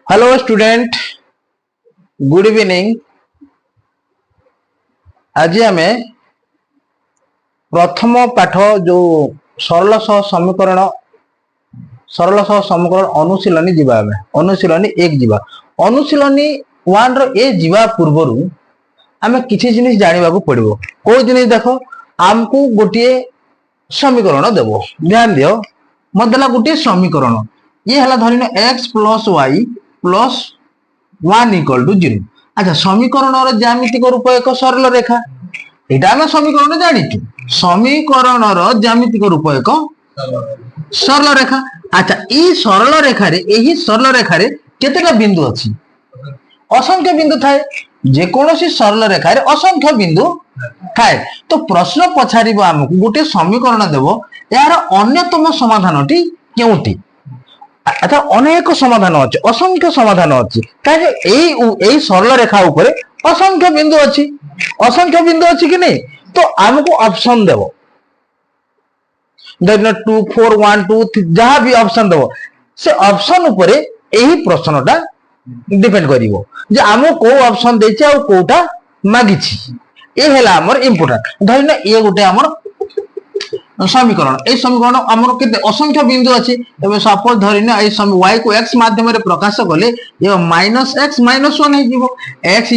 Hello student, good evening. आज आम प्रथम पाठ जो सरल सह समीकरण अनुशीलनी जीवा अनुशीलनी एक जीवा अनुशीलनी वन रे जीवा पूर्व आम किसी जिनिस जानवा पड़ो। को जिनिस देख आमको गोटे समीकरण देव। ध्यान दियो, मत देला गोटे समीकरण ये है धरिन x plus y plus 1 equal to 0। अच्छा, समीकरण ज्यामितिक रूप एक सरल रेखा, यहाँ आम समीकरण जाचु। समीकरण ज्यामितिक रूप एक सरल रेखा। अच्छा, ये सरल रेखार यही सरल रेखार केतेटा बिंदु अच्छी? असंख्य बिंदु थाए। जेकोसी सरल रेखार असंख्य बिंदु थाए। तो प्रश्न पचार आमको गोटे समीकरण देव, यार अन्यतम समाधान टी क्योंटी? अच्छा, अनेक समाधान अच्छे, असंख्य समाधान अच्छी। कहीं सरल रेखा ऊपर असंख्य बिंदु अच्छी, असंख्य बिंदु अच्छी कि नहीं? तो आमको ऑप्शन देव, 2 4 1 2 जहां भी ऑप्शन देव, से ऑप्शन ऊपर यही प्रश्नटा डिपेंड करिवो जे आमको को ऑप्शन देछि आ कोटा मागिछि। ए हेला हमर इंपोर्टेंट। धरिन ये गोटे हमर समीकरण, ए समीकरण हमर केते असंख्य बिंदु अछि। एबे सपोज धरिन ए y को x माध्यम रे प्रकाश कले ये -x -1 हे जिवो। x =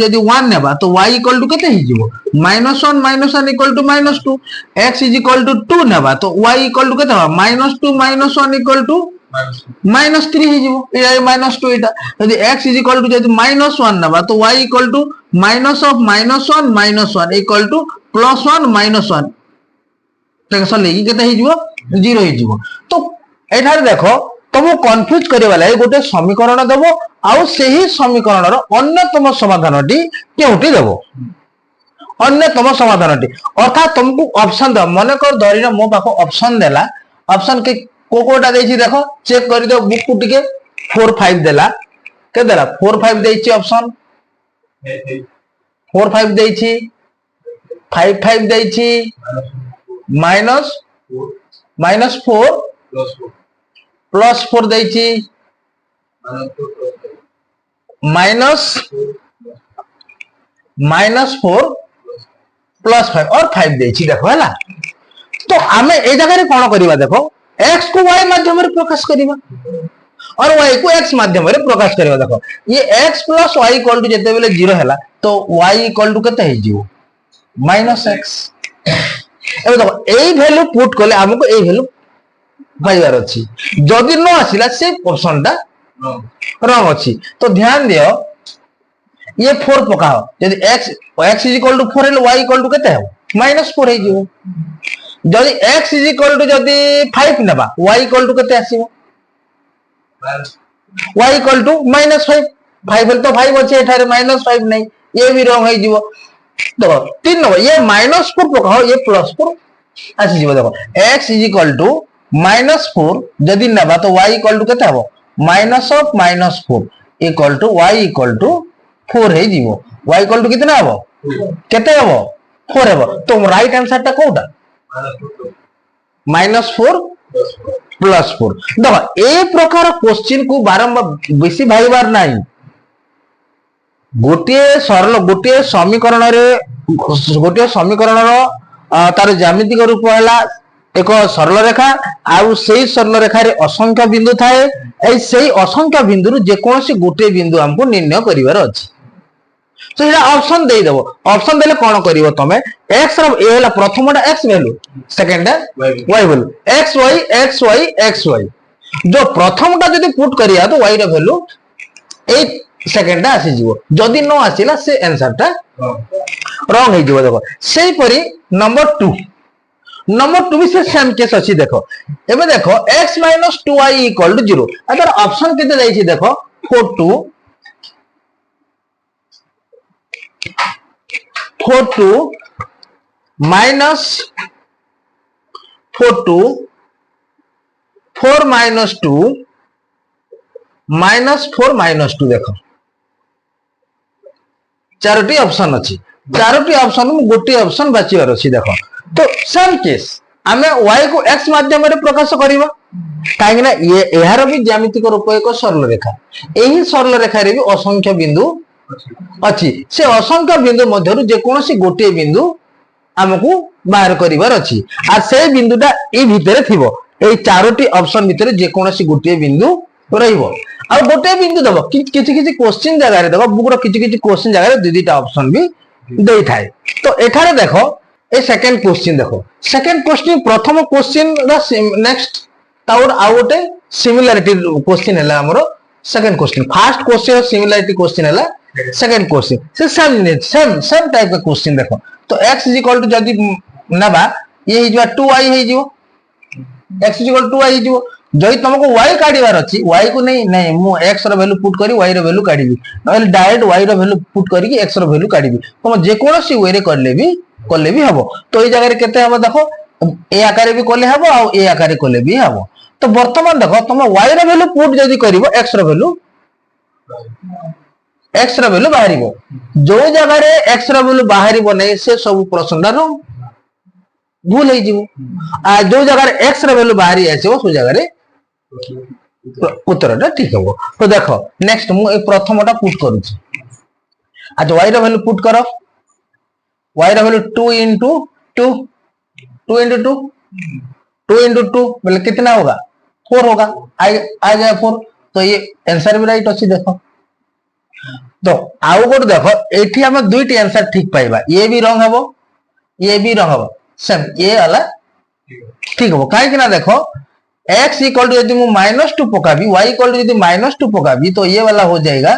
जदि 1 नेबा तो y = केते हे जिवो? -1 -1 = -2। x = 2 नेबा तो y = केते हो? -2 -1 = -3 हे जिवो। ए -2 एटा यदि x = जदि -1 नेबा तो y = -1 +1 -1 टेंशन लेगी केते हे जिवो? 0 हे जिवो। तो एठार देखो, तुम कंफ्यूज करबा लागि गोटे समीकरण देबो आ सेही समीकरण रो अन्यतम समाधानटी केउटी देबो? अन्यतम समाधानटी अर्थात तुमको ऑप्शन दो। मन कर धरिन मो पाखो ऑप्शन देला, ऑप्शन के कोकोटा देछि देखो, चेक करि दो बुक को टिके। 4 5 देला, के देला? 4 5 देछि ऑप्शन, 4 5 देछि, 5 5 देछि, -4 +4 देछि, -4 +5 और 5 देछि। देखो हैला। तो आमे ए जगह रे कोन करिवा? देखो, x को y माध्यम रे प्रकाश करिवा और y को x माध्यम रे प्रकाश करिवा। देखो, ये x + y = जेते बेले 0 हैला तो y = केते हे जिवो? -x। एबे देखो, एई वैल्यू पुट करले हमको एई वैल्यू पाइबार अछि। जदि न आसिला से ऑप्शनटा रंग अछि। तो ध्यान दियो, ये 4 पकाओ। यदि x = 4 हेले y = केते हो? -4 हे जिवो। जदि x = 5 नेबा y = केते आसीबो? y = -5। 5 हेले तो 5 अछि, एठारे -5 नै, ये भी रंग हे जिवो। देखो 3 नंबर ये -4 पकाओ, ये +4 आसी जिवो। देखो x = -4 जदि नेबा तो y = केते हबो? -4 y = 4 हे जिवो। y = कितना हबो? केते हबो? 4 हबो। तो राइट आंसर ता कोटा? -4 +4। देखो ए प्रकार क्वेश्चन को बारंबार बेसी भाईबार नाही। गोटे सरल गोटे समीकरण तार ज्यामितिक रूप है एक सरल रेखा। आउ सेही सरल रेखा रे असंख्य बिंदु थाए। ए सेही असंख्य बिंदु जेकोसी गोटे बिंदु हमको निर्णय करिवार अछि। तो एटा ऑप्शन दे देबो। ऑप्शन देले कोन करिवो तमे? x रो ए हला प्रथमटा x वैल्यू, सेकंडा y वैल्यू, xy जो प्रथमटा जदि पुट करिया तो y रो वैल्यू 8 सेकंड आसी जीवो। जदि न आसिला से आंसर टा रंग हे जीवो। देखो सेही परी नंबर 2 भी से सेम केस अछि। देखो एबे देखो x - 2y = 0। अगर ऑप्शन केते दै छी देखो 4 2 -4 -2 4 -2 -4 देखो चारोटी ऑप्शन अछि। चारोटी ऑप्शन में गोटे ऑप्शन बाचिबार अछि। देखो तो सेम केस आमे y को x माध्यम रे प्रकाश करिवा। कहीं ना ये यार भी ज्यामितिक रूप एक सरल रेखा यही सरल रेखा रे भी असंख्य बिंदु अच्छी से असंख्य बिंदु मध्य जेकोसी गोटे बिंदु आमको बाहर करिवार अच्छी आ से बिंदुटा ए भितर थिबो ए चारोटी ऑप्शन भितर जेकोसी गोटे बिंदु रहिबो आ गोटे बिंदु दबो किछि किछि क्वेश्चन जगह रे दबो बुक रो किछि क्वेश्चन जगह रे दुईटा ऑप्शन भी देई थाए तो एठारे देखो ए सेकंड क्वेश्चन देखो सेकंड क्वेश्चन प्रथम क्वेश्चन नेक्स्ट ताउर आ गोटे सिमिलरिटी क्वेश्चन हैला हमरो second question first question similarity question हैला सेकंड क्वेश्चन से सेम टाइप का क्वेश्चन देखो तो x = जदी नबा ये हिजवा 2y हिजो x = 2y हिजो जई तुमको y काढिबार अछि y को नहीं मु x रो वैल्यू पुट करी y रो वैल्यू काढिबी नहले डायरेक्ट y रो वैल्यू पुट करी कि x रो वैल्यू काढिबी तुम जे कोनोसी वे रे करले भी हबो तो ए जगह रे केते हबो देखो ए आकार भी कोले हबो आ ए आकार कोले भी हबो तो वर्तमान देखो तुम y रो वैल्यू पुट जदी करिवो x रो वैल्यू बाहरिबो जो जगह रे x रो वैल्यू बाहरिबो नै से सब प्रश्नटा रो भूल हे जीवो आ जो जगह रे x रो वैल्यू बाहरी आसीबो सो जगह रे उत्तरटा ठीक हबो तो देखो नेक्स्ट मु ए प्रथमटा पुट करूची आज y रो वैल्यू पुट करो y रो वैल्यू 2 into 2 मतलब कितना होगा 4 होगा आ जाए 4 तो ये आंसर भी राइट अच्छी देखो तो आउ गोट देखो एठी हम दुईटी आंसर ठीक पाइबा ये भी रंग हबो ये भी रंग हबो सेम ये वाला ठीक हबो काहे कि ना देखो x = यदि मु -2 पकाबी y = यदि -2 पकाबी तो ये वाला हो जाएगा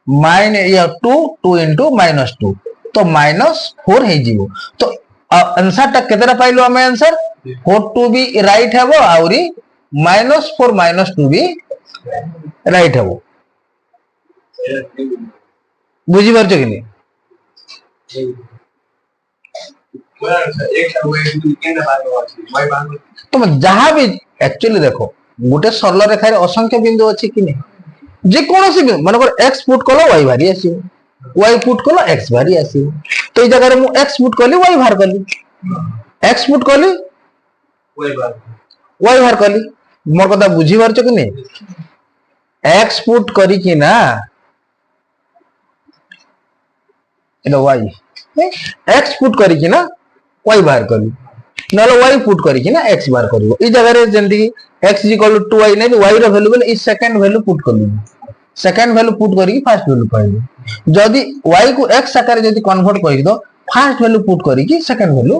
-2 into -2 तो -4 हे जीवो तो आंसर ता केतरा पाइलो हमें आंसर 4 2 भी राइट हबो आउरी -4 -2 भी राइट हबो बुझी पारछो कि नहीं तुम जहां भी एक्चुअली देखो गोटे सरल रेखा रे असंख्य बिंदु अछि कि नहीं जे कोनोसी बिंदु माने को x पुट कलो y भारी आसीबो y पुट कलो x भारी आसीबो तो ए जगह रे मु x पुट कली y भार कली x पुट कली y भार कली मोर कथा बुझी पारछो कि नहीं x पुट करी कि ना एलो y x पुट करी कि ना y बाहर करी नलो y पुट करी कि ना x बाहर करिवो ई जगह रे जंदी x = 2y नै y रो वैल्यू बोले ई सेकंड वैल्यू पुट करली सेकंड वैल्यू पुट करी फर्स्ट वैल्यू पाइबो जदी y को x आकार जदी कन्वर्ट करी दो फर्स्ट वैल्यू पुट करी कि सेकंड वैल्यू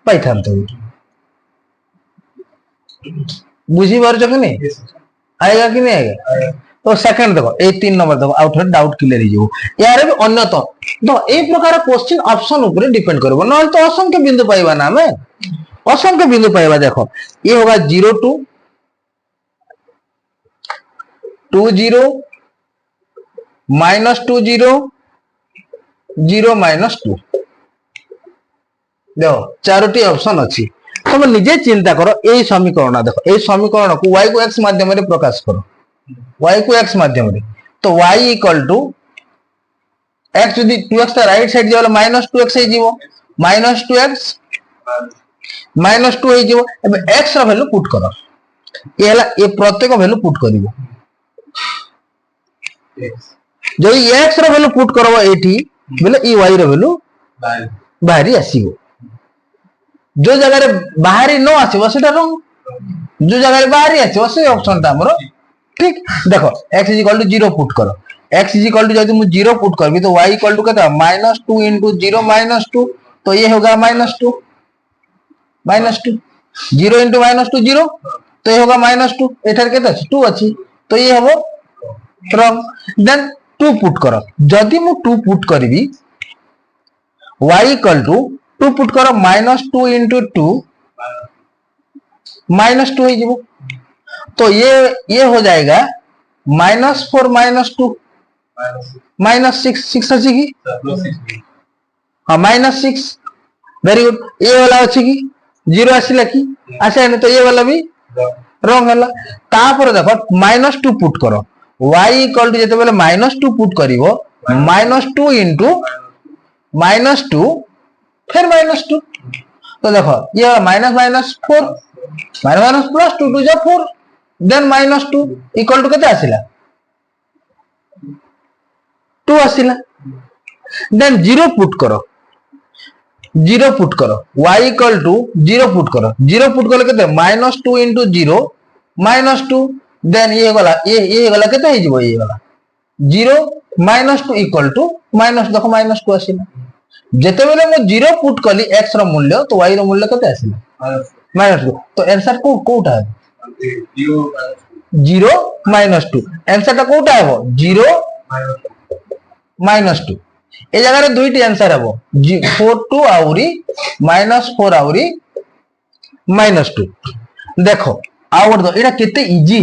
पाइ थांतो बुझी पारछो कि नहीं आएगा कि नहीं आएगा तो सेकंड देखो ए 3 नंबर देखो आउट डाउट क्लियर हो यार भी अन्य तो ए प्रकार क्वेश्चन ऑप्शन ऊपर डिपेंड करबो न तो असंख्य बिंदु पाइबा ना हमें असंख्य बिंदु पाइबा देखो ये होगा 0 2 2 0 -2 0 0 -2 देखो चारोटी ऑप्शन अछि तुम निजे चिंता करो ए समीकरण देखो ए समीकरण को y को x माध्यम रे प्रकाश करो y को x माध्यम रे तो y = x यदि 2x राइट साइड जेवला -2x हे जीवो -2x -2 हे जीवो एबे x रा वैल्यू पुट करो ये हला ये प्रत्येक वैल्यू पुट करिवो जो x रा वैल्यू पुट करबो एठी बोले ई y रा वैल्यू बाहरी आसीबो जो जगह रे बाहरी न आसीबो सेटा रंग जो जगह रे बाहरी आसीबो से ऑप्शन ता हमरो ठीक देखो x = 0 पुट करो x = जदि मु 0 पुट करबी तो y = केता -2 * 0 -2 तो ये होगा -2 -2 0 * -2 0 तो ये होगा -2 एठार केता 2 अछि तो ये हबो रंग देन 2 पुट करो जदि मु 2 पुट करबी y = 2 पुट करो -2 * 2 -2 हे जीवो तो ये हो जाएगा -4 -2 -6 6 अछि की हां -6 वेरी गुड ये वाला अछि की 0 आसिला की आसे न तो ये वाला भी रंग हला तापर देखो -2 पुट करो y = जते बेले -2 पुट करिवो -2 * -2 फिर -2 तो देखो ये -4 माइनस माइनस प्लस 2 2 जा 4 देन माइनस 2 इक्वल टू केते आसिला 2 आसिला देन 0 पुट करो 0 पुट करो y इक्वल टू 0 पुट करो 0 पुट कले केते माइनस 2 इंटू 0 माइनस 2 देन ये गला केते हे जिवो ये गला 0 माइनस 2 इक्वल टू माइनस देखो माइनस 2 आसिला जेते बेले मो 0 पुट कली x रो मूल्य तो y रो मूल्य केते आसिला माइनस 2 तो आंसर कोटा है 0 माइनस 2 आंसर टा कोटा है 0 माइनस 2 ए जगह रे दुईटी आंसर हबो 4 2 आउरी माइनस 4 आउरी माइनस 2 देखो आउट दो एटा केते इजी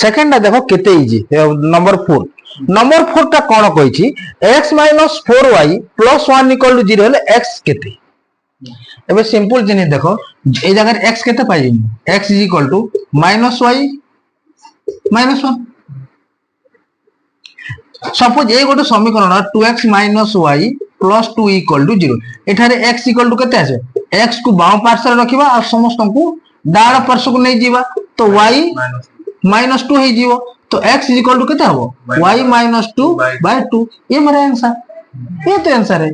सेकंड टा देखो केते इजी नंबर 4 टा कोन कहिछि x minus 4y plus 1 equal to 0 हेले x केते एबे सिंपल जिनिस देखो ए जगह x केते पाइ x is equal to minus y minus 1 suppose ए गोटे समीकरण 2x minus y plus 2 equal to 0 एठारे x इक्वल टू केते आसे x को बाम पार्श्व रखिबा और समस्त को डाण पार्श्व को नै जीवा तो y माइनस 2 हे जीवो तो x इज इक्वल टू केते हबो y माइनस 2 बाय 2 ये मेरा आंसर ये तो आंसर है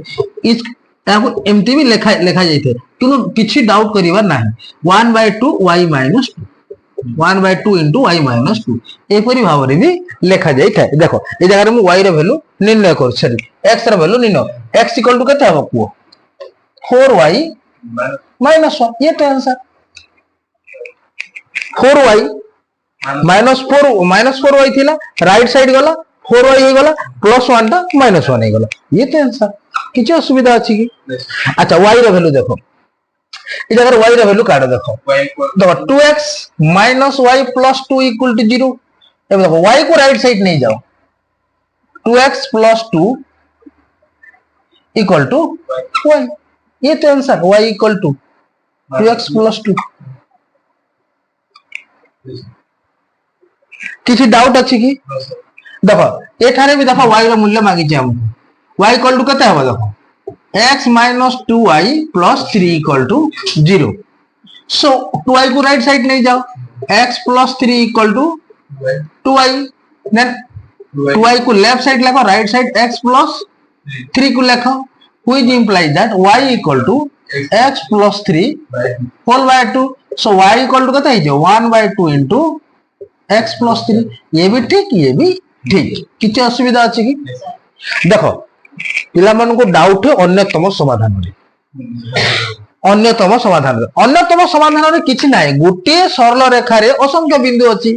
इस ताको एमटी भी लिखा जाइते किनु किछि डाउट करिवा नाही 1/2 y minus 2 1/2 into y minus 2 एपरि भाव रे भी लिखा जाई था देखो ए जगह रे मु y रे वैल्यू निर्णय कर सरी x रे वैल्यू निर्णय x इक्वल टू केते हबो पुओ 4y माइनस 1 ये तो आंसर 4y माइनस 4y थिला राइट साइड गला 4y हे गला प्लस 1 टा माइनस 1 हे गला ये तो आंसर किछ असुविधा अछि की अच्छा y रे वैल्यू देखो ए जगह y रे वैल्यू काढ देखो देखो 2x minus y plus 2 equal to 0 अब देखो y को राइट साइड नहीं जाओ 2x plus 2 equal to y ये तो answer y equal to 2x plus 2 किसी डाउट अछि की देखो एठारे भी देखो y रो मूल्य मांगी छै हमको y इक्वल टू कते हबो देखो x minus 2y plus 3 equal to 0 so 2y को राइट साइड नहीं जाओ x plus 3 equal to 2y then 2y को लेफ्ट साइड लिखो राइट साइड x प्लस 3 को लिखो which implies that y equal to x plus 3 whole by 2 so y equal to कते है 1/2 into x plus 3 ये भी ठीक किछ असुविधा अछि की देखो पिला मन को डाउट है अन्यतम समाधान रे किछि नाही गोटे सरल रेखा रे असंख्य बिंदु अछि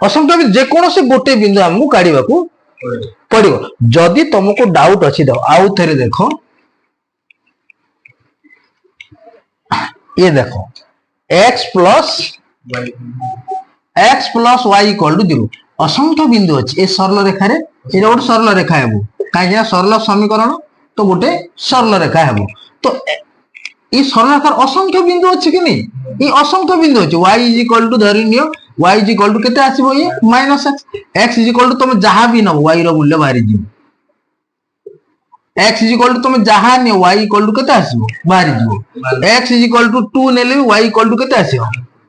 असंख्य जे कोनोसी गोटे बिंदु हमकु काढिबा को पड़िबो जदी तुमको डाउट अछि दो आउ थरे देखो ये देखो x plus y equal to 0 असंख्य बिंदु अछि ए सरल रेखा रे ए गोटे सरल रेखा हेबो काहे सरल समीकरण तो गोटे सरल रेखा हेबो तो ई सरल रेखा असंख्य बिंदु अछि कि नहीं ई असंख्य बिंदु अछि y इज इक्वल टू धरि नियो y इज इक्वल टू केते आसीबो ये minus x is equal to तुम जहां भी न y रो मूल्य बाहरी जी x इज इक्वल टू तुम जहां नियो y इक्वल टू केते आसीबो बाहरी जी x इज इक्वल टू 2 नेले y इक्वल टू केते आसीबो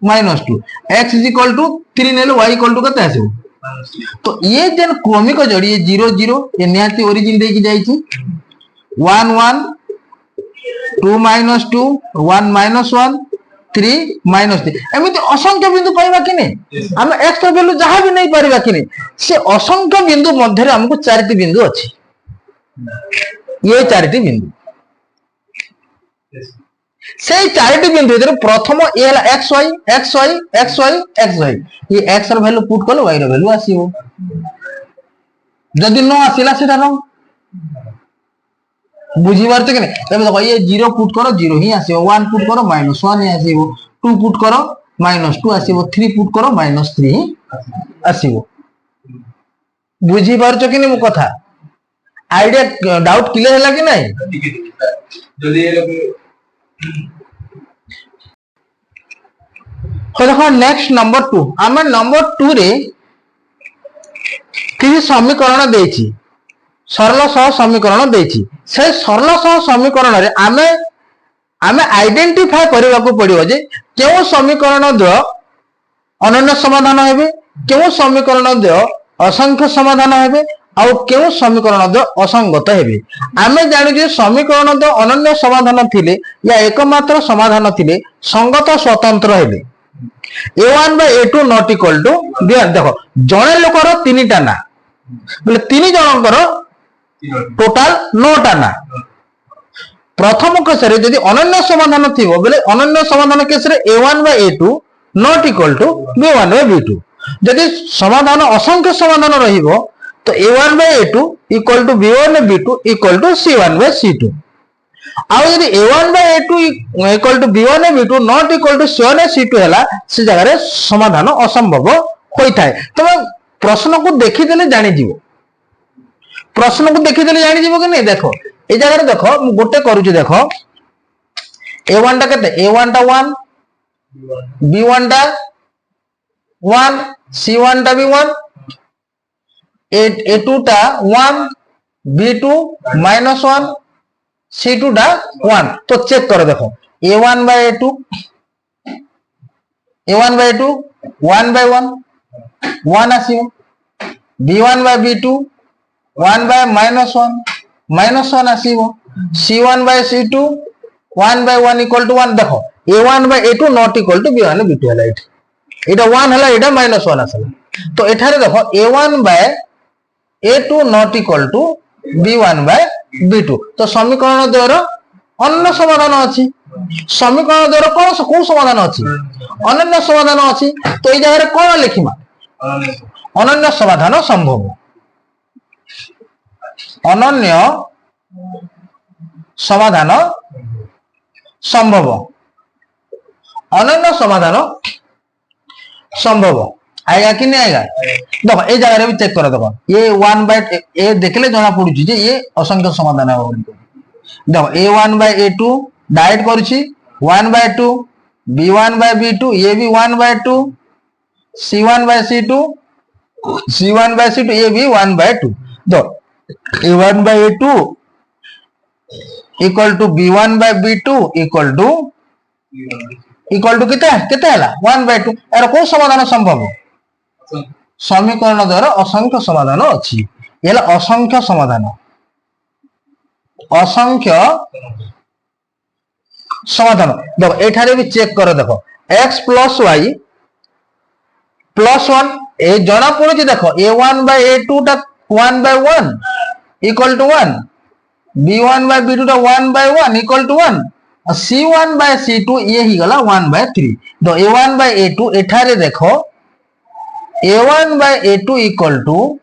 minus 2 x is equal to 3 नेले y इक्वल टू केते आसीबो तो ये जन क्रमिक जोड़ी ये 0 0 ये निहाती ओरिजिन दे की जाई छी 1 1 2 माइनस 2 1 माइनस 1 3 माइनस 3 एमिति असंख्य बिंदु पाइबा कि नहीं हम x का वैल्यू जहां भी नहीं पारिबा कि नहीं से असंख्य बिंदु मध्य रे हमको चारटी बिंदु अछि ये चारटी बिंदु से चारटी बिंदु इधर प्रथम ए हला xy xy xy xy ये x र वैल्यू पुट कलो y र वैल्यू आसीबो जदी न आसीला सेटा न बुझी बारते कि नहीं तबे देखो ये 0 पुट करो 0 ही आसीबो 1 पुट करो -1 ही आसीबो 2 पुट करो -2 आसीबो 3 पुट करो -3 ही आसीबो बुझी बारछ कि नहीं मो कथा आईडिया डाउट क्लियर होला कि नहीं जदी ये देखो नेक्स्ट नंबर 2 आमे नंबर 2 रे किसी समीकरण देछि सरल सह समीकरण देछि से सरल सह समीकरण रे आमे आमे आइडेंटिफाई करबा को पड़ियो जे केउ समीकरण द्वय अनन्य समाधान हेबे, केउ समीकरण द्वय असंख्य समाधान हेबे, आउ केउ समीकरण द्वय असंगत हेबे। आमे जानु जे समीकरण द्वय अनन्य समाधान थिले या एकमात्र समाधान थिले संगत स्वतंत्र हेबे। a1 by a2 not equal to b1। देखो जणे लोकर तीनटा ना बोले तीन जनकर टोटल 9टा ना। प्रथम केस रे यदि अनन्य समाधान थिबो बोले अनन्य समाधान केस रे a1 by a2 not equal to b1 by b2। यदि समाधान असंख्य समाधान रहिबो तो a1 by a2 equal to b1 by b2 equal to c1 by c2। आउ यदि a1 by a2 equal to b1 by b2 not equal to c1 by c2 हैला से जगह रे समाधान असंभव होई थाए। तो प्रश्न को देखि देले जानि जीवो, प्रश्न को देखि देले जानि जीवो कि नहीं। देखो ए जगह रे देखो मु गोटे करूची, देखो a1 टा केते a1 टा 1 b1 टा 1 c1 टा भी 1 a2 टा 1 b2 -1 c2 टा 1। तो चेक करो देखो a1 by a2 1 by 1 1 आसीबो, b1 by b2 1 by -1 आसीबो, c1 by c2 1 by 1 equal to 1। देखो a1 by a2 not equal to b1 by b2 हैला, एटा 1 हैला, एटा -1 आसला। तो एठारे देखो a1 by a2 not equal to b1 by b2। तो समीकरण द्वयर अनन्य समाधान अछि। समीकरण द्वयर कोन समाधान अछि? अनन्य समाधान अछि। तो ए जगह रे कोन लिखिमा? अनन्य समाधान संभव। अनन्य समाधान संभव, अनन्य समाधान संभव आएगा कि नहीं आएगा? देखो ए जगह रे भी चेक करो, देखो ये 1 by ए देखले जना पडुची जे ये असंख्य समाधान है। देखो a1 by a2 डाइट करूची 1 by 2, b1 by b2 ये भी 1 by 2, c1 by c2 ये भी 1 by 2। तो a1 by a2 equal to b1 by b2 equal to कितना हैला 1 by 2। यार कोन समाधान संभव? समीकरण द्वारा असंख्य समाधान अछि। येला असंख्य समाधान, असंख्य समाधान। देखो एठारे भी चेक करो, देखो x plus y plus 1 ए जना पड़ुची। देखो a1 by a2 टा 1 by 1 equal to 1, b1 by b2 टा 1 by 1 equal to 1, c1 by c2 ये ही गला 1 by 3। तो a1 by a2 एठारे देखो a1 by a2 equal to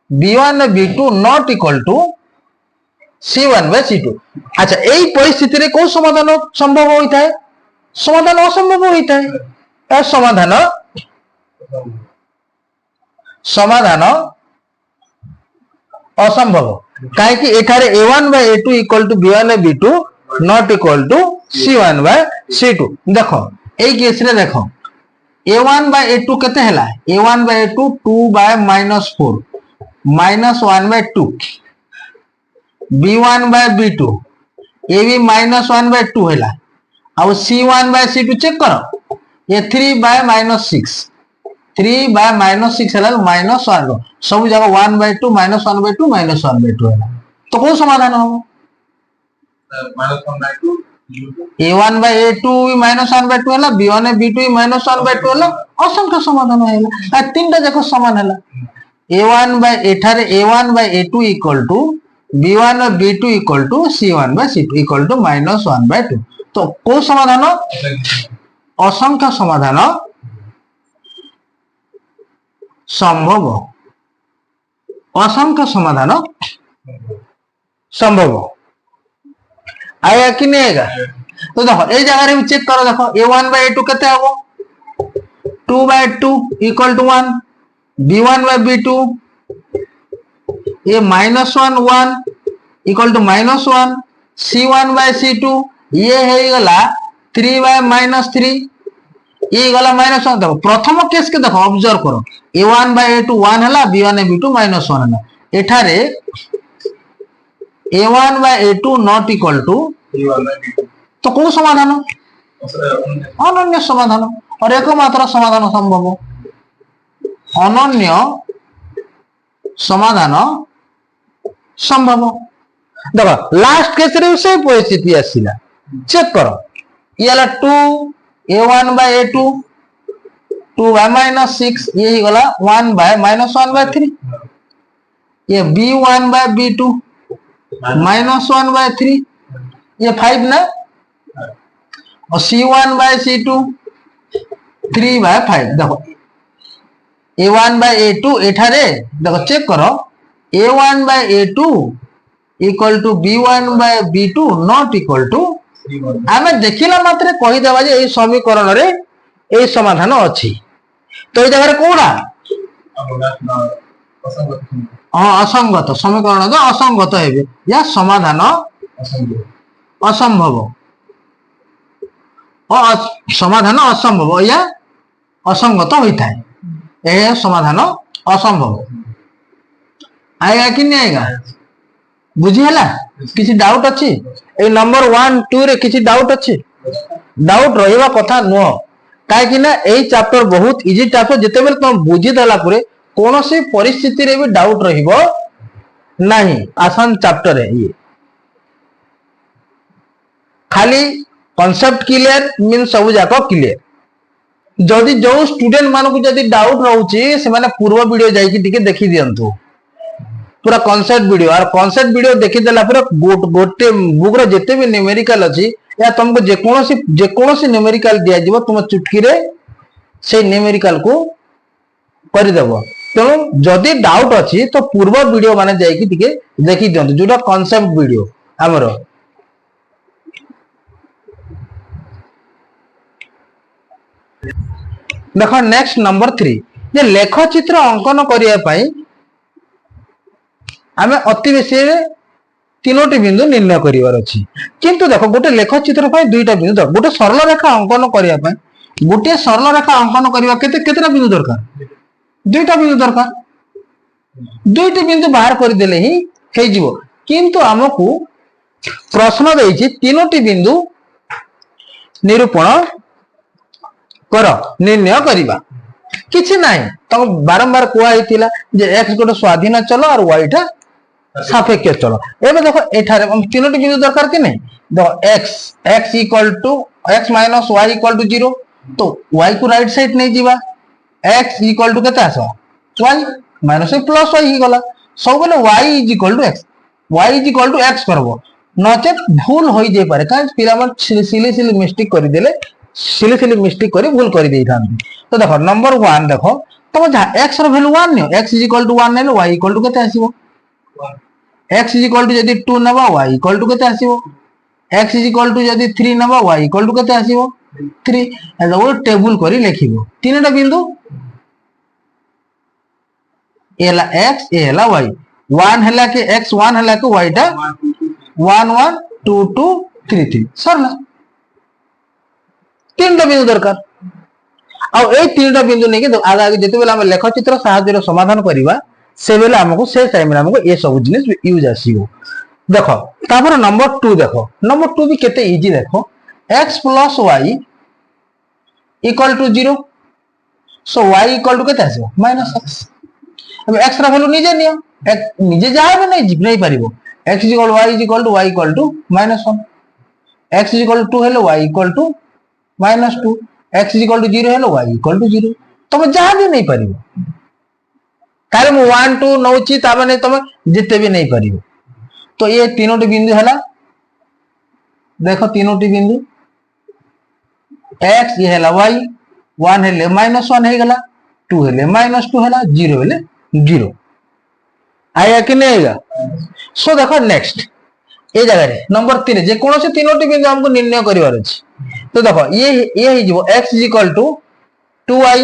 b1 by b2 not equal to c1 by c2। अच्छा एई परिस्थिति रे को समाधान संभव होइता है? समाधान असंभव होइता है। ए समाधान असंभव काहे कि एठारे a1 by a2 equal to b1 by b2 not equal to c1 by c2। देखो एई केस रे देखो a1 by a2 केते हैला? a1 by a2 2 by -4 -1 by 2, b1 by b2 ये भी -1 by 2 हैला। अब c1 by c2 चेक करो ये 3 by -6 3 by -6 हैला -1 सब जगह 1 by 2 -1 by 2 -1 by 2 हैला। तो कोन समाधान हो? -1 by 2 a1 by a2 -1 by 2 हैला, b1 by b2 -1 by 2 हैला, असंख्य समाधान हैला। आ तीनटा जको समान हैला। a1 by एठारे a1 by a2 equal to b1 by b2 equal to c1 by c2 equal to -1 by 2। तो को समाधान? असंख्य समाधान संभव, असंख्य समाधान संभव आएगा कि नहीं आएगा? तो देखो ए जगह रे भी चेक करो, देखो a1 by a2 केते हबो 2 by 2 equal to 1, b1 by b2 ये -1 1 equal to -1, c1 by c2 ये है गला 3 by -3 ये गला -1। देखो प्रथम केस के देखो ऑब्जर्व करो a1 by a2 1 हैला, b1 by b2 -1 हैला। एठारे a1 by a2 not equal to b1 by b2 तो कौन समाधान? अनन्य समाधान। और एकमात्र समाधान संभव, अनन्य समाधान संभव। देखो लास्ट केस रे से परिस्थिति आसिला, चेक करो। ये 2a1/a2 2y-6, ये ही गला 1/-1/3। ये b1/b2 -1/3, ये 5 ना। और c1/c2 3/5। देखो a1/a2 एठारे देखो चेक करो, a1/a2 equal to b1/b2 not equal to, आमे देखिला मात्रे कहि देबा जे ए समीकरण रे ए समाधान अछि। तो ए जगह कोडा असंगत समीकरण तो असंगत हेबे या समाधान असंभव, समाधान असंभव या असंगत होता है, यह समाधान असंभव। आएगा कि नहीं आएगा? बुझीला? किसी डाउट अच्छी? ए नंबर 1 2 रे किसी डाउट अच्छी? डाउट रहिबा कथा नुह, काहे ना ए चैप्टर बहुत इजी चैप्टर। जेते बेले तुम बुझी देला पुरे कोनोसी परिस्थिति रे भी डाउट रहिबो नहीं, आसान चैप्टर है ये। खाली कॉन्सेप्ट क्लियर मीन सब जाको क्लियर। जदि जो स्टूडेंट मान को जदि डाउट रहउची से माने पूर्व वीडियो जाई कि टिके देखि दियंतु पूरा कॉन्सेप्ट वीडियो। और कॉन्सेप्ट वीडियो देखि देला पूरा गोटे बुक रे जते भी न्यूमेरिकल अछि या तुमको जे कोनोसी न्यूमेरिकल दिया जिवो तुम चुटकी रे से न्यूमेरिकल को करि देबो। तेणु जदि डाउट अछि तो पूर्व वीडियो माने जाई कि टिके देखि दियंतु जोटा कॉन्सेप्ट वीडियो हमरो। देखो नेक्स्ट नंबर 3, जे लेख चित्र अंकन करिया पई आमे अति बेसी तीनोटी बिंदु निर्णय करिवार अछि। किंतु देखो गोटे लेख चित्र पई दुईटा बिंदु दरकार। गोटे सरल रेखा अंकन करिया पई गोटे सरल रेखा अंकन करिवा केतेटा बिंदु दरकार? दुईटा बिंदु दरकार। दुईटी बिंदु बाहर कर देले ही हे जिवो। किंतु हमकु प्रश्न देइछि तीनोटी बिंदु निरूपण कर, निर्णय करिवा। किछि नाही तो बारंबार कुआ हेतिला जे x गोटे स्वाधीन चल और y टा सापेक्ष चल। एबे देखो एठारे तीनोटी बिंदु दरकार कि नहीं? देखो x equal to x minus y equal to 0, तो y को राइट साइड नहीं जीवा। x इक्वल टू केते आसो y माइनस प्लस y ही गला। सब बेले y is equal to x, y is equal to x करबो, नचे भूल होई जे पारे। का पिरामन सिली मिस्टेक करि देले, सिली मिस्टेक करी भूल करि देई थान। तो देखो नंबर 1 देखो तुम जहां x रो वैल्यू 1 नियो, x इज इक्वल टू 1 नेलो y इक्वल टू केते आसीबो? x इज इक्वल टू यदि 2 नबा y इक्वल टू केते आसीबो? x इज इक्वल टू यदि 3 नबा y इक्वल टू केते आसीबो? 3। एलो टेबल करी लिखिबो तीनटा बिंदु, एला x एला y। 1 हला के x, 1 हला के y टा 1 1 2 2 3 3 सरला। तीनटा बिंदु दरकार। आ ए तीनटा बिंदु नै के आगे आगे जते बेला हम लेख चित्र सहायता समाधान करिवा से बेला हमको से टाइम रे हमको ए सब जिनिस यूज आसीबो। देखो तापर नंबर 2 देखो, नंबर 2 भी केते इजी देखो, x + y = 0, सो y = केते आसीबो -x। अब x रा वैल्यू निजे नियो, निजे जाबे नहीं पारिबो। x = y = -1, x = 2 हेले y = -2, x = 0 हेले y = 0। तुम जा भी नहीं पारिबो, कारण मु 1 2 नौची ता माने तुम जिते भी नहीं पारिबो। तो ये तीनोटी बिंदु हला। देखो तीनोटी बिंदु x ये हला y, 1 हेले -1 हे गला, 2 हेले -2 हला, 0 हेले 0। आया कि नहीं आएगा? सो देखो नेक्स्ट ए जगह रे नंबर 3 जे कोन से तीनोटी बिंदु हमको निर्णय करिवार अछि। तो देखो ये ही जीवो x = 2y,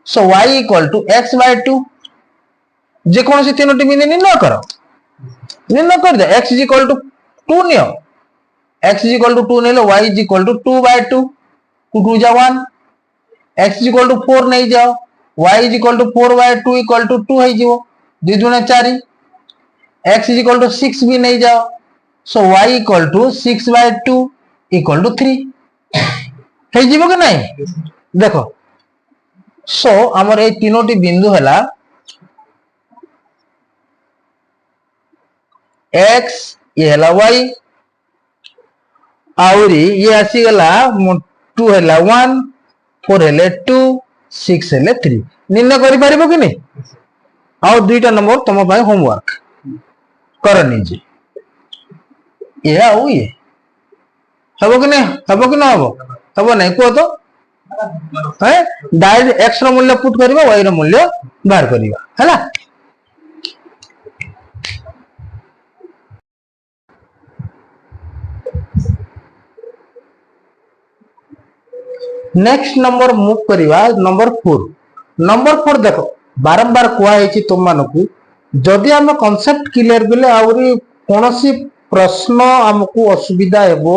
सो y = x/2। जे कोन से तीनोटी बिंदु निर्णय करो, निर्णय कर दे। x = 2 नियो, x = 2 नेलो y = 2/2, 2 जा 1, x = 4 नहीं जाओ, y = 4/2 = 2 है जीवो, 2 दुना 4, x = 6 भी नहीं जाओ, सो y = 6/2 इक्वल टू 3 हे जीवो कि नहीं देखो सो हमर ए तीनोटी बिंदु हला x ये हला y आउरी ये आसी गला 2 हला 1 4 हले 2 6 हले 3 निर्णय करि पारिबो कि नहीं आउ दुईटा नंबर तुम पाए होमवर्क कर निजे ये आउ ये हबो कि नहीं हबो कि ना हबो हबो नहीं को तो है डायरेक्ट x रो मूल्य पुट करबा y रो मूल्य बाहर करबा हैला नेक्स्ट नंबर मूव करिवा नंबर 4 देखो बारंबार कुआ है तुम मानकू जदि आम कॉन्सेप्ट क्लियर बेले आउरी कोनोसी प्रश्न हमकू असुविधा हेबो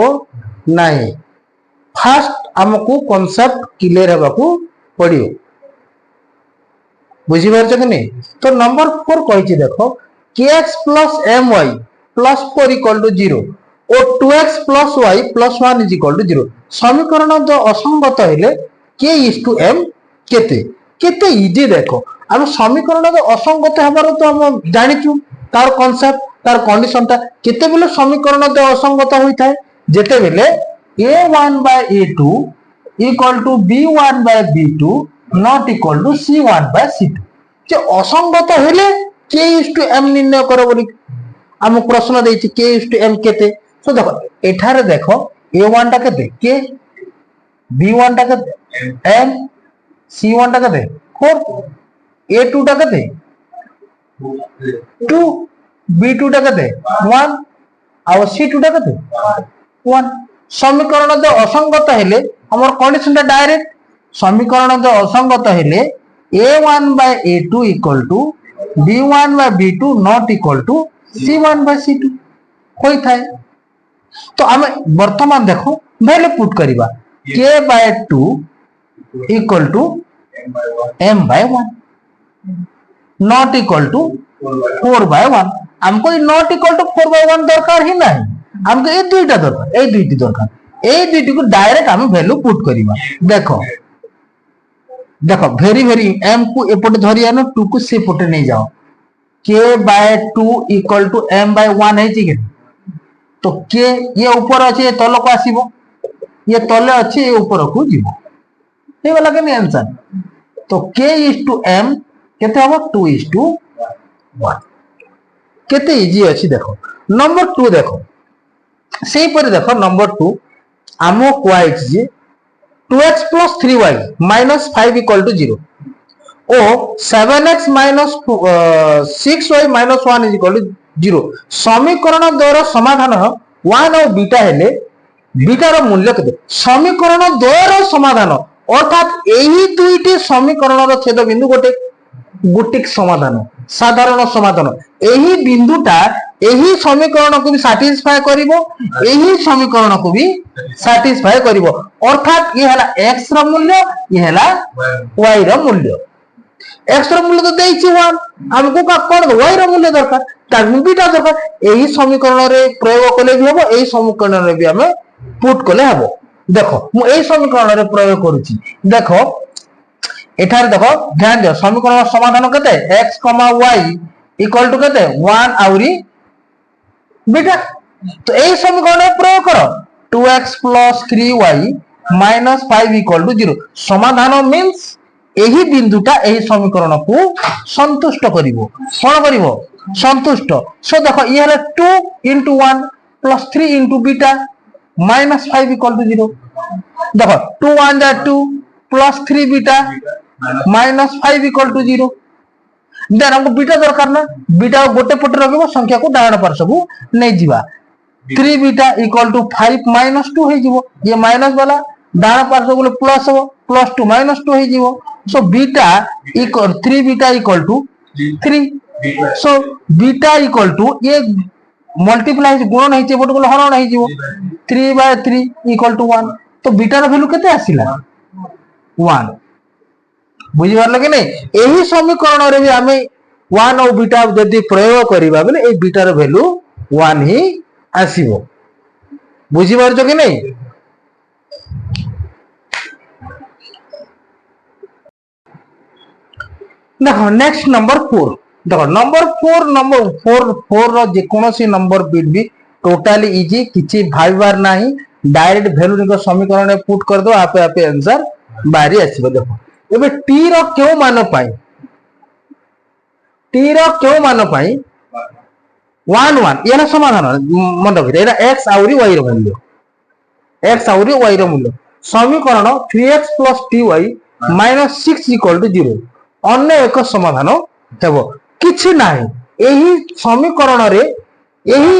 नाही फास्ट हमकू कॉन्सेप्ट क्लियर हेबाकू पड़ियो बुझी पारछ कि नहीं तो नंबर 4 कहिछि देखो kx + my + 4 = 0 और 2x + y + 1 = 0 समीकरण जो असंगत हेले k/m केते केते इजी देखो हम समीकरण जो असंगत हेबार तो हम जानिचु तार कांसेप्ट तार कंडीशन ता केते बेले समीकरण जो असंगत होई थाए जेते बेले a1/a2 = b1/b2 not equal to c1/c2 जे असंगत हेले k/m निर्णय करो बोली हम प्रश्न देछि k/m केते तो देखो एठारे देखो a1 टा केते k b1 टा केते m c1 टा केते 4 a2 टा केते 2 b2 टा केते 1 और c2 टा केते 1 समीकरण जो असंगत हेले हमर कंडीशन टा डायरेक्ट समीकरण जो असंगत हेले a1/a2 = b1/b2 not equal to c1/c2 होई थाए तो आम वर्तमान देखो वैल्यू पुट करिबा k/2 = m/1 not equal to 4/1 हमको ये not equal to 4/1 दरकार ही नहीं हमको ये दुईटा दरकार ए दुईटी दरकार ए दुईटी को डायरेक्ट हम वैल्यू पुट करिबा देखो देखो वेरी वेरी m को एपटे धरि आनो 2 को से पटे नहीं जाओ k/2 = m/1 है ठीक है तो के ये ऊपर अच्छे ये तल को आसीबो ये तले अच्छे ये ऊपर को जीवो हे वाला के आंसर तो k/m केते हबो 2:1 केते इजी अछि देखो नंबर 2 देखो सेही पर देखो नंबर 2 आमो कोआइट जे 2x + 3y - 5 = 0 ओ 7x - 6y - 1 = 0 समीकरण द्वारा समाधान 1 और बीटा हेले बीटा रो मूल्य केते समीकरण द्वारा समाधान अर्थात एही दुईटी समीकरण रो छेद बिंदु गोटे गुटिक समाधान साधारण समाधान एही बिंदुटा एही समीकरण को भी सैटिस्फाई करिवो एही समीकरण को भी सैटिस्फाई करिवो अर्थात ये हला x रो मूल्य ये हला y रो मूल्य x रो मूल्य तो देइछि 1 हमको का कोन y रो मूल्य दरकार ताकि बीटा दरकार एही समीकरण रे प्रयोग कले भी हबो एही समीकरण रे भी हमें पुट कले हबो देखो मु एही समीकरण रे प्रयोग करूछि देखो एठार देखो ध्यान दे समीकरण समाधान केते x, y = केते 1 आउरी बीटा तो एही समीकरण रे प्रयोग करो 2x + 3y - 5 = 0 समाधान मींस एही बिंदुटा एही समीकरण को संतुष्ट करिवो कोन करिवो संतुष्ट सो देखो ये हला 2 * 1 + 3 * बीटा -5 = 0 देखो 2 1 जा 2 + 3 बीटा -5 = 0 देन हमको बीटा दरकार ना बीटा गोटे पटे रखबो संख्या को डायण पार्श्व को नै जीवा 3 बीटा = 5 - 2 हे जीवो ये माइनस वाला डायण पार्श्व को प्लस हो +2 - 2 हे जीवो so beta = 3 beta = 3 so beta = ये मल्टीप्लाई गुणन है बट को हरण है जीवो 3/3 = 1 तो बीटा रो वैल्यू केते आसिला 1 बुझी पारले कि नहीं एही समीकरण रे भी हमें 1 और बीटा यदि प्रयोग करिबा बेले ए बीटा रो वैल्यू 1 ही आसीबो बुझी पारछो कि नहीं देखो नेक्स्ट नंबर 4 देखो नंबर 4 रो जेकोसी नंबर बिट भी टोटाली इजी किछि भाइबार नाही डायरेक्ट वैल्यू निको समीकरण में पुट कर दो आपे आपे आंसर बाहरी आसीबो। देखो एबे टी रो क्यों मान पाई टी रो क्यों मान पाई 1 1 एना समाधान मन रखि एना x आउरी y रो मूल्य x आउरी y रो मूल्य समीकरण 3x + ty - 6 = 0 अन्य एक समाधान हेबो किछि नाही एही समीकरण रे एही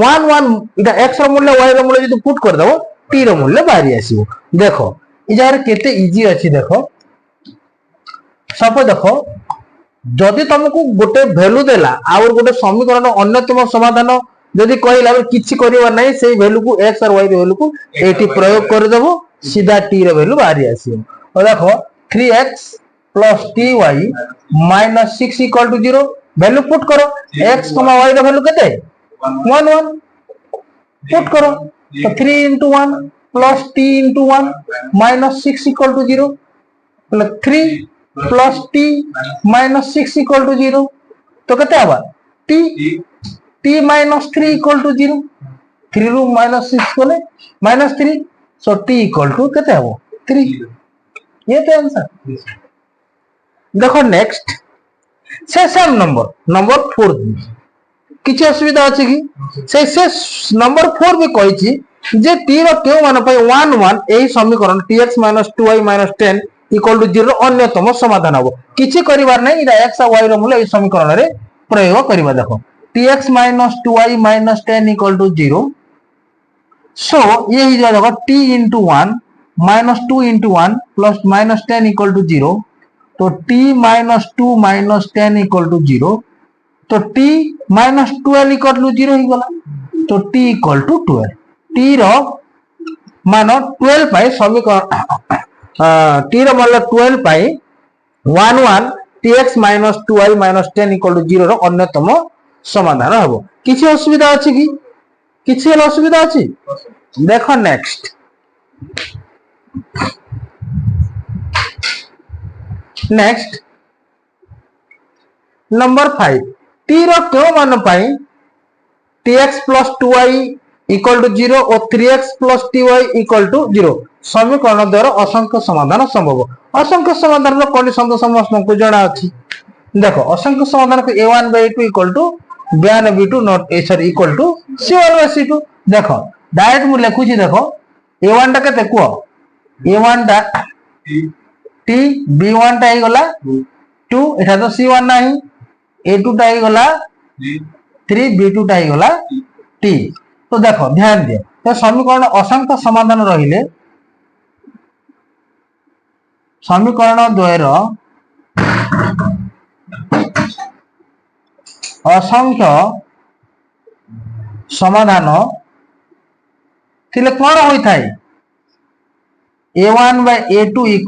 1 1 इटा x रो मूल्य y रो मूल्य जदि पुट कर दबो t रो मूल्य बाहरी आसीबो। देखो इ जार केते इजी अछि देखो सपोज देखो जदि तुमको गोटे वैल्यू देला और गोटे समीकरण अन्यतम समाधान जदि कहला किछि करिवा नै सेही वैल्यू को x और y रो वैल्यू को एटी प्रयोग कर देबो सीधा t रो वैल्यू बाहरी आसीबो। और देखो 3x + ty - 6 = 0 वैल्यू पुट करो x, y रो वैल्यू केते 1 1 पुट करो तो 3 * 1 + t * 1 - 6 = 0 मतलब 3 + t - 6 = 0 तो केते आबा t t - 3 = 0 3 रू -6 कोले -3 सो t = केते आबो 3 ये तो आंसर। देखो नेक्स्ट से सेम नंबर 4 किछि असुविधा अछि कि से नंबर 4 भी कहिछि जे t रो केउ मान पय 1 1 एही समीकरण tx - 2y - 10 = 0 अन्यतम समाधान हबो किछि करिवार नै इरा x और y रो मूल्य एही समीकरण रे प्रयोग करिवा। देखो tx - 2y - 10 = 0 सो ये ही देखो t * 1 - 2 * 1 + -10 = 0 तो t - 2 - 10 = 0 तो t - 12 = 0 ही गला तो t = 12 t रो मान 12 पाई समीकरण t रो मान 12 पाई 1 1 tx - 2y - 10 = 0 रो अन्यतम समाधान हबो। किछि असुविधा अछि कि किछि असुविधा अछि देखो नेक्स्ट नंबर 5 t रो क्यों मान पाई tx + 2y = 0 और 3x + ty = 0 समीकरण द्वारा असंख्य समाधान संभव। असंख्य समाधान रो कंडीशन तो समस्त को जाना अछि। देखो असंख्य समाधान को a1/a2 = b1/b2 not a sorry equal to c1/c2 देखो डायरेक्ट मु लिखुची देखो a1 टा केते को a1 टा t b1 टा हे गला 2 एटा तो c1 नाही a2 टा हे गला 3 b2 टा हे गला t। तो देखो ध्यान दियो तो समीकरण असंख्य समाधान रहिले समीकरण द्वयर असंख्य समाधान थिले कोन होई थाई a1/a2 =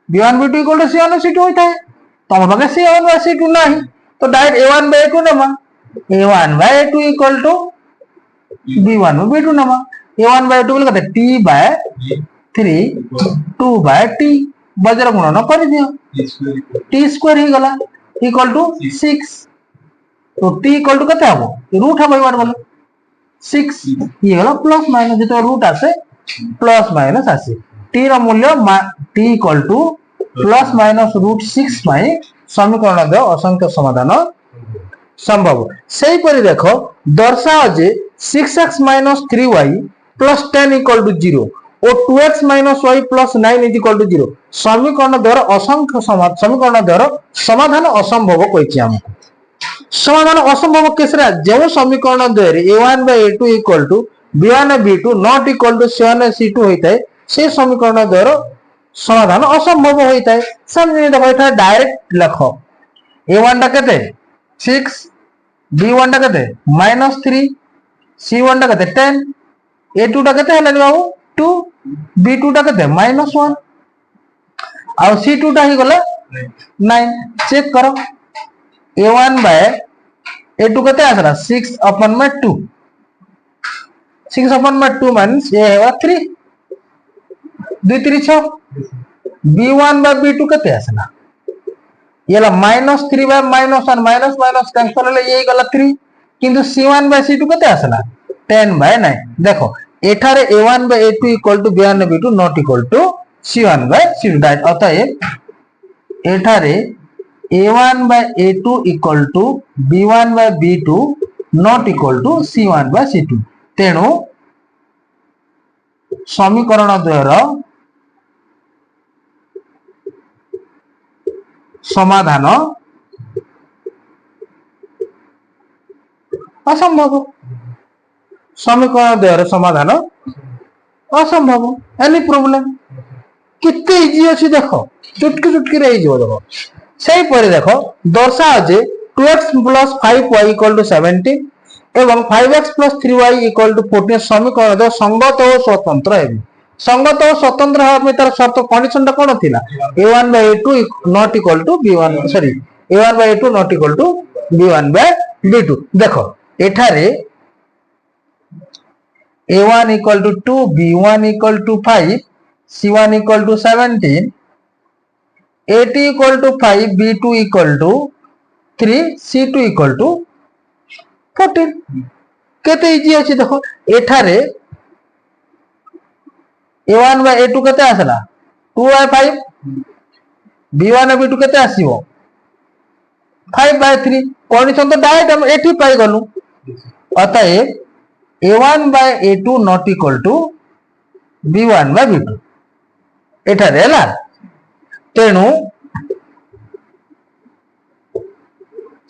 b1/b2 = c1/c2 होई थाई तम लगे c1/c2 नाही तो डायरेक्ट a1/a2 नमा a1/a2 = b1/b2 नमा a1/a2 बोले कते t/3 2/t बजर गुणन कर दियो t² ही गला = 6 तो t = कते हबो रूट हबो बार बोलो 6 ये गला प्लस माइनस जेतो रूट आसे प्लस माइनस आसे t रो मूल्य t = प्लस माइनस √6 पाई समीकरण दे असंख्य समाधान संभव। सेही परि देखो दर्शाओ जे 6x - 3y + 10 = 0 और 2x - y + 9 = 0 समीकरण द्वारा असंख्य समीकरण द्वारा समाधान असंभव कहिछि हमको समाधान असंभव केसरा जो समीकरण द्वारा a1/a2 = b1/b2 not equal to c1/c2 होइताय से समीकरण द्वारा समाधान असंभव होइताय समझे देखो एटा डायरेक्ट लिखो a1 टा केते 6 b1 टा केते -3 c1 टा केते 10 a2 टा केते हलानी बाबू 2 b2 टा केते -1 आ c2 टा ही गला 9 चेक करो a1/a2 केते आसला 6/2 6/2 मींस ये है 3 2 3 6 b1/b2 केते आसला ये -3 बाय -1 माइनस माइनस कैंसल ले ये गला 3 किंतु C1 बाय C2 केते आसला 10 बाय 9 देखो एठारे A1 by A2 equal to B1 by B2 not equal to C1 by C2 that अतएव एठारे A1 by A2 equal to B1 by B2 not equal to C1 by C2 तेणु समीकरण द्वयर समाधान असंभव समीकरण द्वयर समाधान असंभव एनी प्रॉब्लम कितने इजी अच्छी देखो चुटकी चुटकी रही जो देखो सही पर देखो दर्शा जे 2x plus 5y equal to 70 एवं 5x plus 3y equal to 14 समीकरण दो संगत और स्वतंत्र है संगत और स्वतंत्र है तार शर्त कंडीशन टा कोन थिला a1 by a2 not equal to b1 sorry a1 by a2 not equal to b1 by b2 देखो एठारे a1 equal to 2 b1 equal to 5 c1 equal to 17 a2 equal to 5 b2 equal to 3 c2 equal to 14 केते easy अछि देखो एठारे a1 by a2 केते आसला 2 by 5 b1 by b2 केते आसीबो 5 by 3 कंडीशन तो डायरेक्ट हम एठी पाई गलु अतः a1 by a2 not equal to b1 by b2 एठारे हला तेणु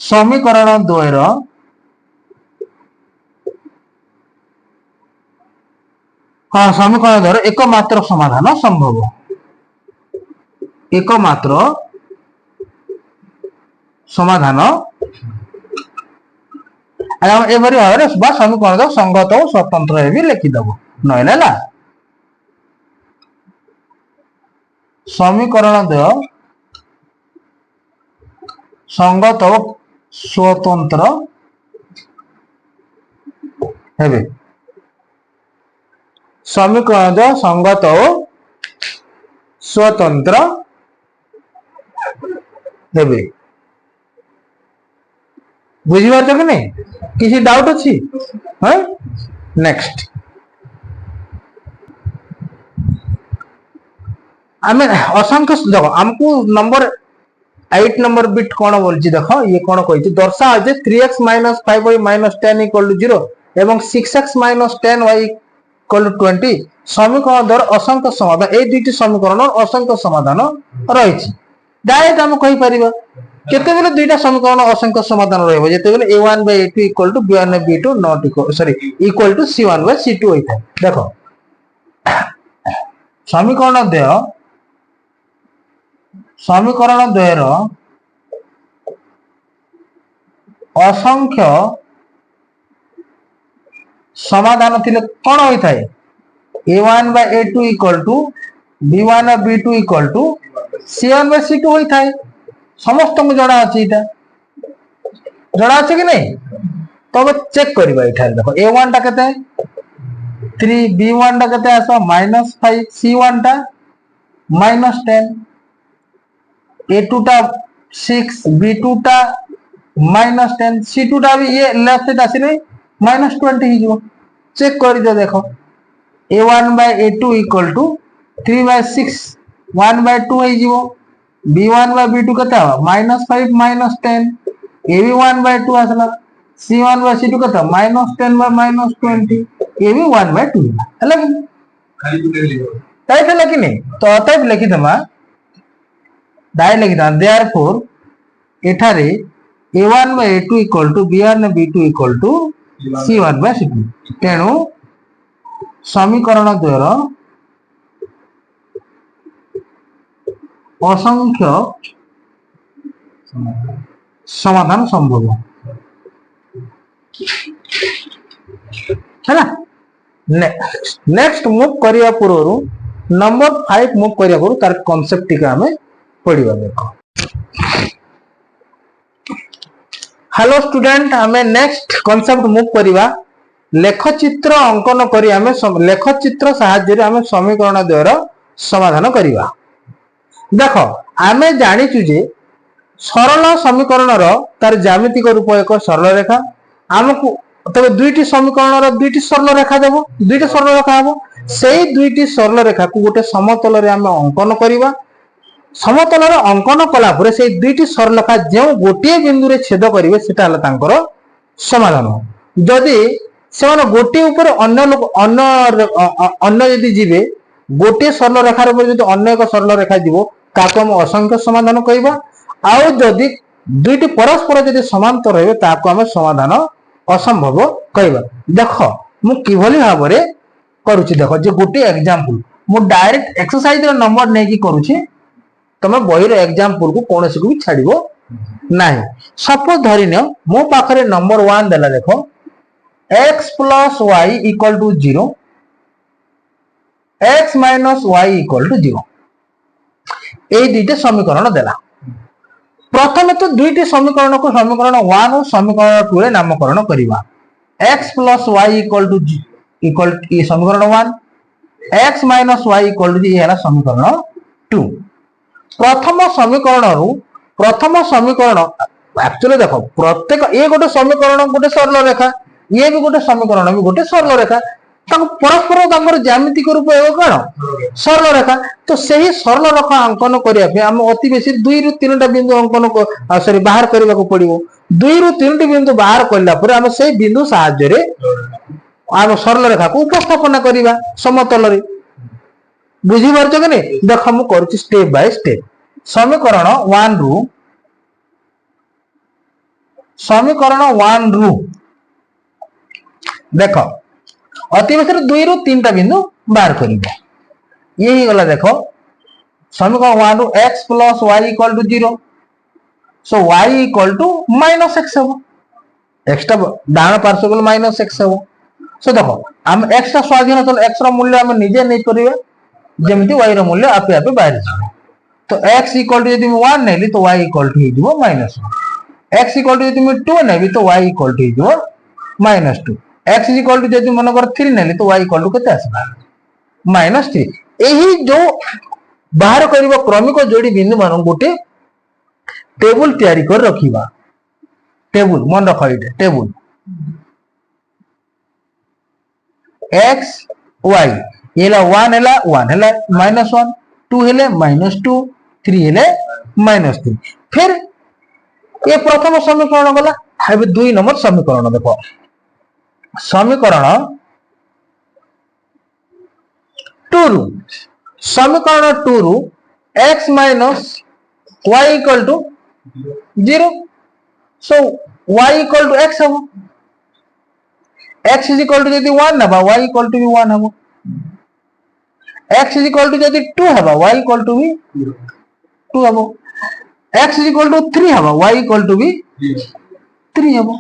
समीकरण द्वयर हाँ समीकरण द्वयर एकमात्र समाधान संभव एकमात्र समाधान एवरी भाव समीकरण द्वय संगत और स्वतंत्र भी लिखिदेव नहला समीकरण द्वय संगत और स्वतंत्र हेबे समीकरण द्वय संगत और स्वतंत्र हेबे बुझी पारछ कि नहीं किसी डाउट अछि हैं नेक्स्ट आमे असंख्य देखो हमको नंबर 8 नंबर बिट कोन बोलची देखो ये कोन कहिछि दर्शा जे 3x - 5y - 10 = 0 एवं 6x - 10y = 20 समीकरण द्वारा असंख्य समाधान ए दुईटी समीकरण असंख्य समाधान रहिछि डायरेक्ट हम कहि परिबा केते बेले दुईटा समीकरण असंख्य समाधान रहबो जेते बेले a1 by a2 = b1 by b2 not equal sorry equal to c1 by c2 होइथा देखो समीकरण द्वयर असंख्य समाधान थिले कोन होइथाय a1 by a2 equal to b1 by b2 equal to c1 by c2 होइथाय समस्त को जड़ा अछि इटा जड़ा अछि कि नहीं तब चेक करबा इठा देखो a1 टा केते 3 b1 टा केते आसो -5 c1 टा -10 a2 टा 6 b2 टा -10 c2 टा भी ये लेफ्ट साइड आसी नहीं -20 ही जो चेक कर दो देखो a1 by a2 equal to 3 by 6 1 by 2 है जीवो b1 by b2 कता -5 -10 a भी 1 by 2 आसला c1 by c2 कता -10 by -20 a भी 1 by 2 हला कि खाली तू ले लियो ताई था कि नहीं तो अतः लिखि दमा दाई लिखि दा देयरफॉर एठारे a1 by a2 equal to b1 by b2 equal to c1 by c2 तेणु समीकरण द्वारा असंख्य समाधान संभव है ना नेक्स्ट मूव करिया पूर्व नंबर 5 मूव करिया पूर्व तार कांसेप्ट टिका हमें पढ़िबा देखो हेलो स्टूडेंट हमें नेक्स्ट कांसेप्ट मूव करिबा लेखचित्र अंकन करी हमें लेखचित्र सहाय्य रे हमें समीकरण द्वारा समाधान करिबा देखो आमे जानिचु जे सरल समीकरण तार ज्यामितिक रूप एक सरल रेखा आमको तब दुईटी समीकरण दुईटी सरल रेखा देव दुईटी सरल रेखा हम से दुईटी सरल रेखा को गोटे समतल रे आम अंकन करवा समतल अंकन कलापुर से दुईटी सरल रेखा जो गोटे बिंदु रे छेद करेंगे सेटा समाधान जदि से गोटे ऊपर अन्य लोक अन्य यदि जीवे गोटे सरल रेखार अन्य एक सरल रेखा जीव ताको हम असंख्य समाधान कहबा आउ जदि दुईटी परस्पर जदि समांतर रहे ताको हम समाधान असंभव कहबा देख मु किभली भाव रे करूची देख जे गोटे एग्जांपल मु डायरेक्ट एक्सरसाइज रो नंबर नै की करूची तमे बही रो एग्जांपल को कोनोसी को भी छाड़िबो नाही सपोज धरिनियो मो पाखरे नंबर 1 देला देखो x plus y equal to 0 x minus y equal to 0 এই দুইটা সমীকরণ দেলা प्रथम तो दुईटी समीकरण को समीकरण 1 और समीकरण 2 रे नामकरण करिवा x plus y equal ये समीकरण 1 x minus y equal to ये हला समीकरण 2 प्रथम समीकरण एक्चुअली देखो प्रत्येक ये गोटे समीकरण गोटे सरल रेखा ये भी गोटे समीकरण भी गोटे सरल रेखा परस्पर ज्यामितिक रूप कौन सरल रेखा तो सही सरल रेखा अंकन करने आम अति बेसी 2 ରୁ 3टा बिंदु अंकन सॉरी बाहर करने को पड़ो 2 ରୁ 3टी बिंदु बाहर कला आम से बिंदु साहाय्य आम सरल रेखा को उपस्थापन करवा समतल रे बुझी पारछ कि नहीं देख मु करूची स्टेप बाय स्टेप समीकरण 1 रु देख अति बेसी 2 ରୁ 3टा बिंदु बाहर करिबो ये ही गला देखो समीकरण 1 रु x plus y equal to 0 so y equal to minus x हो x टा डान पार्श्व को minus x हो सो देखो हम x टा स्वाधीन तो x रो मूल्य हम निजे नै करिवे जेमिति y रो मूल्य आपे आपे बाहर जाए तो x equal to यदि 1 नेली तो y equal to हिजबो -1 x equal to यदि 2 नेबी तो y equal to हिजबो -2 x इक्वल टू जदि मन कर 3 नेली तो y इक्वल टू केते आसबा -3 एही जो बाहर करबा क्रमिक जोड़ी बिंदु मान गोटे टेबल तैयारी कर रखिबा टेबल मन रख इटे टेबल x y एला 1 हेला -1 2 हेले -2 3 हेले -3 फिर ये प्रथम समीकरण गला अब 2 नंबर समीकरण देखो समीकरण 2 रु x minus y equal to 0 so y equal to x हम x is equal to यदि 1 हबा y equal to भी 1 हबो x is equal to यदि 2 हबा y equal to भी 2 हबो x is equal to 3 हबा y equal to भी 3 हबो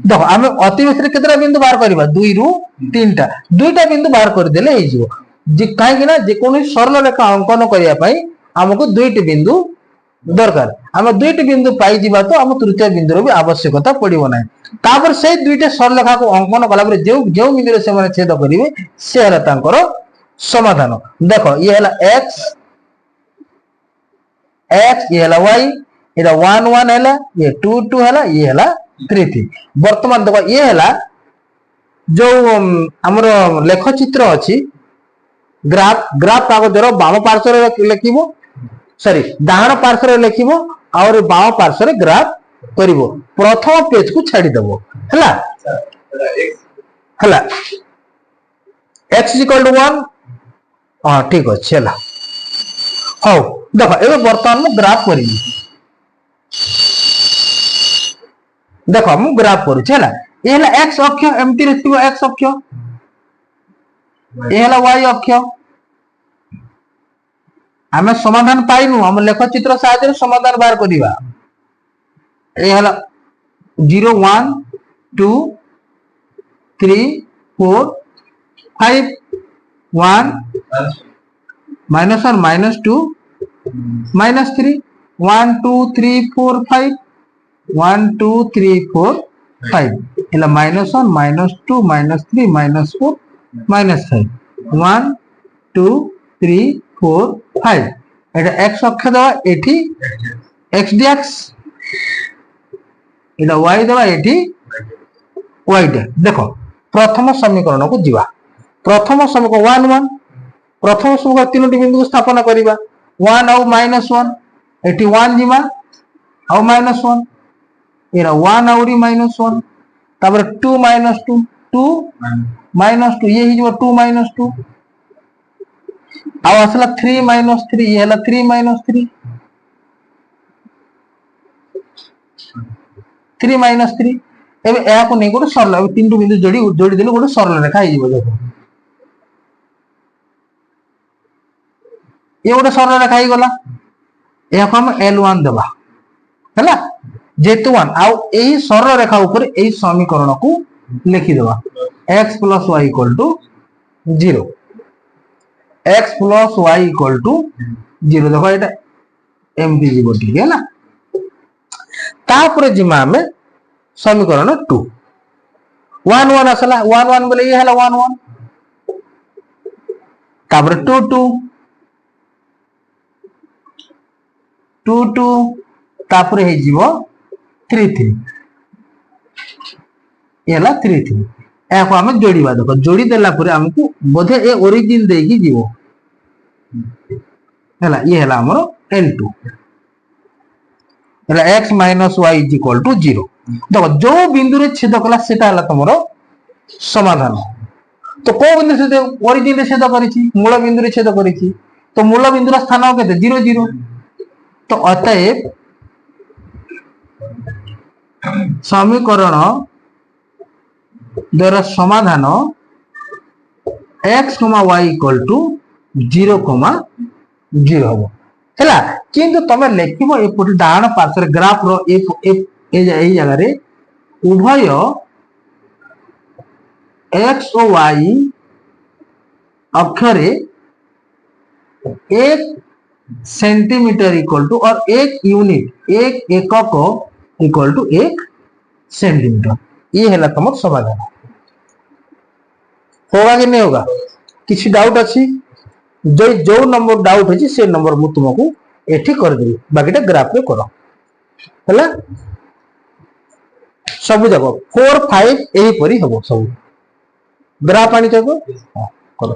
देखो आम अति बेसी केतरा बिंदु बाहर करबा 2 ରୁ 3टा दुईटा बिंदु बाहर कर देले हे जिवो जे काहे कि ना जे कोनी सरल रेखा अंकन करिया पई हमको दुईटी बिंदु दरकार हम दुईटी बिंदु पाई जिबा तो हम तृतीय बिंदु रो भी आवश्यकता पड़िबो नै तापर से दुईटा सरल रेखा को अंकन कला पर जे बिंदु रे से माने छेद करिवे से हला तांकर समाधान देखो ये हला x ये हला y एरा 1 1 हला ये 2 2 हला ये हला 3 3 वर्तमान देखो ये हला जो हमर लेख चित्र अछि ग्राफ कागज रो बाम पार्श्व रे लिखिबो सॉरी डाहाण पार्श्व रे लिखिबो और बाम पार्श्व रे ग्राफ करिवो प्रथम पेज को छाडी देबो हला हला x = 1 हां ठीक अछि हला हो देखो एबे वर्तमान मु ग्राफ करिवो देखो मु ग्राफ करू छला ए हला x अक्ष एमटी रथिबो x अक्ष ए हला y अक्ष हमें समाधान पाइनु हम लेख चित्र साहाय्य समाधान बाहर करिवा ए हला 0 1 2 3 4 5 1 -1 -2 -3 1 2 3 4 5 1 2 3 4 5 इला -1 -2 -3 -4 -5 1 2 3 4 5 एटा x अक्ष दवा एठी x dx एटा y देबा एठी y टे देखो प्रथम समीकरण को जीवा प्रथम समीकरण 1 1 प्रथम समीकरण तीनोटी बिंदु को स्थापना करिबा 1 और -1 एठी 1 जीवा और -1 एरा 1 और -1 तापर 2 -2 2 -2 ये ही जो 2 -2 आ असला 3 -3 ये हला 3 -3 3 -3 एबे ए को नै गोटे सरल एबे तीन बिंदु जोड़ी देले गोटे सरल रेखा ही जीवो देखो ये गोटे सरल रेखा ही गला ए को हम L1 देबा हला जेतु 1 आ एही सरल रेखा ऊपर एही समीकरण को लिखि देबा x + y = 0 x + y = 0 देखो एटा एमटी जीवो ठीक है ना तापर जिमा में समीकरण 2 1 1 असला 1 1 बोले ये हला 1 1 तापर 2 2 2 2 तापर हे जीवो 3 3 ये हला 3 3 ए को हम जोड़ीबा देखो जोड़ी देला परे हमको बोधे ए ओरिजिन देगी जीवो हला ये हला हमरो L2 हला x - y = 0 देखो जो बिंदु रे छेद कला सेटा हला तमरो समाधान तो को बिंदु से ओरिजिन रे छेद करिछि मूल बिंदु रे छेद करिछि तो मूल बिंदु रा स्थान केते 0 0 तो अतएव समीकरण द्वारा समाधान x, y = 0, 0 हबो हला किंतु तमे लेखिबो एपटे डाण पार्श्व ग्राफ रो ए जगह रे उभय x और y अक्षरे 1 सेंटीमीटर इक्वल टू और 1 यूनिट 1 एकक इक्वल टू 1 सेंटीमीटर ये है तुम समाधान होगा कि नहीं होगा किसी डाउट अच्छी जो नंबर डाउट है से नंबर मु तुमको एठी कर देबी बाकीटा ग्राफ रे करो हला सब जगह 4 5 एही परी हबो सब ग्राफ आनी जगह करो